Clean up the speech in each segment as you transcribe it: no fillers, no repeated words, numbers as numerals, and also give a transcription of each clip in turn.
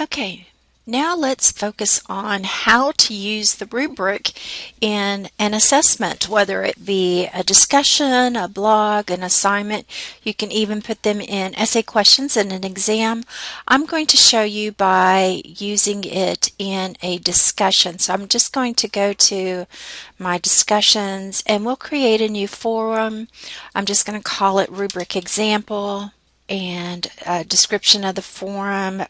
Okay, now let's focus on how to use the rubric in an assessment, whether it be a discussion, a blog, an assignment. You can even put them in essay questions in an exam. I'm going to show you by using it in a discussion. So I'm just going to go to my discussions and we'll create a new forum. I'm just going to call it rubric example. And a description of the forum.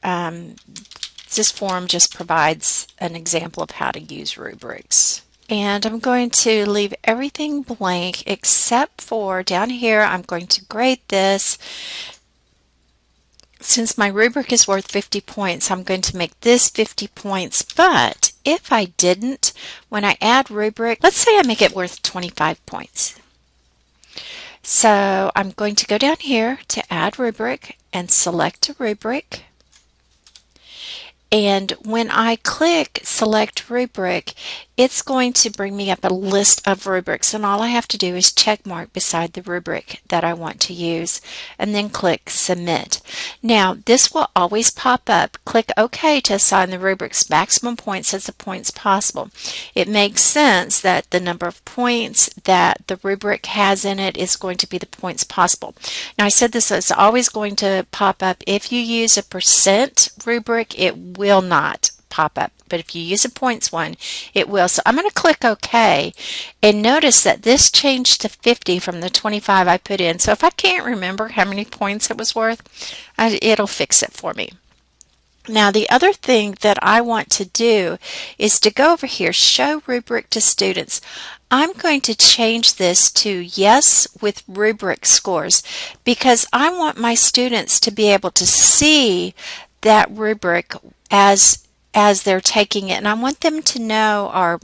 This forum just provides an example of how to use rubrics. And I'm going to leave everything blank except for down here I'm going to grade this. Since my rubric is worth 50 points, I'm going to make this 50 points. But if I didn't, when I add rubric, let's say I make it worth 25 points. So I'm going to go down here to add rubric and select a rubric. And when I click select rubric, it's going to bring me up a list of rubrics, and all I have to do is check mark beside the rubric that I want to use and then click submit. Now this will always pop up. Click OK to assign the rubric's maximum points as the points possible. It makes sense that the number of points that the rubric has in it is going to be the points possible. Now I said this is always going to pop up. If you use a percent rubric, it will not pop up, but if you use a points one, it will. So I'm going to click OK, and notice that this changed to 50 from the 25 I put in. So if I can't remember how many points it was worth, it'll fix it for me. Now the other thing that I want to do is to go over here, show rubric to students. I'm going to change this to yes with rubric scores because I want my students to be able to see that rubric as they're taking it, and I want them to know, or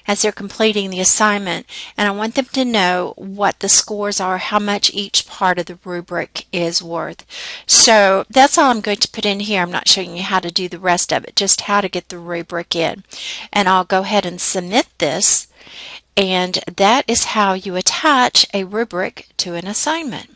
as they're completing the assignment, and I want them to know what the scores are, how much each part of the rubric is worth. So that's all I'm going to put in here. I'm not showing you how to do the rest of it, just how to get the rubric in. And I'll go ahead and submit this, and that is how you attach a rubric to an assignment.